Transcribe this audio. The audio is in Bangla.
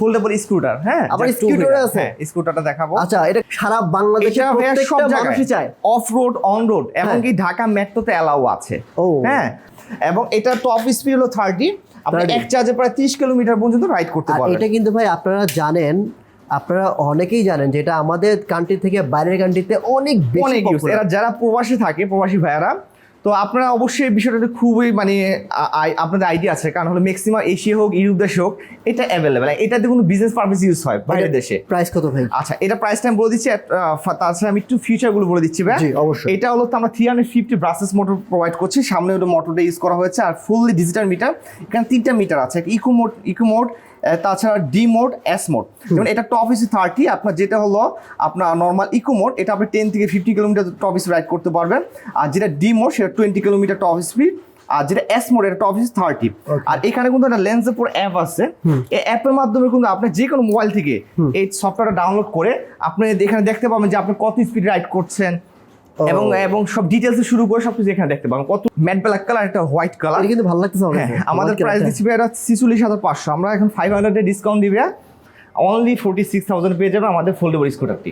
Foldable scooter. হ্যাঁ, আবার যা two স্কুটার wheeler, আছে? হ্যাঁ স্কুটারটা দেখাবো। আচ্ছা, এটা সারা বাংলাদেশে এটা ভাইয়া সব প্রত্যেকটা মানুষই চায়। জায়গায় অফ রোড, অন রোড, এমনকি ঢাকা মেট্রোতে অ্যালাউ আছে। ও। হ্যাঁ, এবং এটা টপ স্পিড হলো 30, আপনি 30 এক চার্জে প্রায় 30 কিলোমিটার পর্যন্ত রাইড করতে আর পারবেন। এটা কিন্তু ভাই আপনারা জানেন, আপনারা অনেকেই জানেন যে এটা আমাদের কান্ট্রি থেকে বাইরের কান্ট্রিতে অনেক বেশি অনেক ইউজ, popular। এরা যারা প্রবাসী থাকে, প্রবাসী ভাইয়ারা, তো আপনারা অবশ্যই এই বিষয়টাতে খুবই মানে আপনাদের আইডিয়া আছে, কারণ হলো ম্যাক্সিমাম এশিয়া হোক, ইউরোপ দেশে হোক, এটা অ্যাভেলেবেল, এটাতে কোনো বিজনেস পারপাস ইউজ হয় বাইরের দেশে। প্রাইস কত ভাই? আচ্ছা, এটা প্রাইসটা আমি বলে দিচ্ছি, তাছাড়া আমি একটু ফিচারগুলো বলে দিচ্ছি ভাই। জি, অবশ্যই। এটা হলো তো আমরা 350 ব্রাসেস মোটর প্রোভাইড করছি, সামনে ওটা মোটরটা ইউজ করা হয়েছে, আর ফুললি ডিজিটাল মিটার। এখানে 3টা মিটার আছে, ইকো মোড, তাছাড়া ডি মোড, এস মোড। যেমন এটা টপ স্পিড 30, আপনার যেটা হলো আপনার নর্মাল ইকো মোড, এটা আপনি 10 থেকে 50 কিলোমিটার টপ স্পিড রাইড করতে পারবেন। আর যেটা ডি মোড, সেটা 20 কিলোমিটার টপ স্পিড। আর যেটা এস মোড, এটা টপ স্পিড 30। আর এখানে কিন্তু একটা লেন্সের পুরো অ্যাপ আছে, এই অ্যাপের মাধ্যমে কিন্তু আপনি যে কোনো মোবাইল থেকে এই সফটওয়্যারটা ডাউনলোড করে আপনি এখানে দেখতে পাবেন যে আপনি কত স্পিড রাইড করছেন, এবং সব ডিটেলস শুরু করে সবকিছু এখানে দেখতে পাবেন। কত ম্যাট ব্ল্যাক কালার, একটা হোয়াইট কালার, এটা কিন্তু ভালো লাগতেছে আমার কাছে। আমাদের প্রাইস দিচ্ছি ভাই এটা 46,500, আমরা এখন 500 ডিসকাউন্ট দিবে, অনলি 46,000 পেয়ে যাবে আমাদের ফোল্ডেবল স্কুটারটি।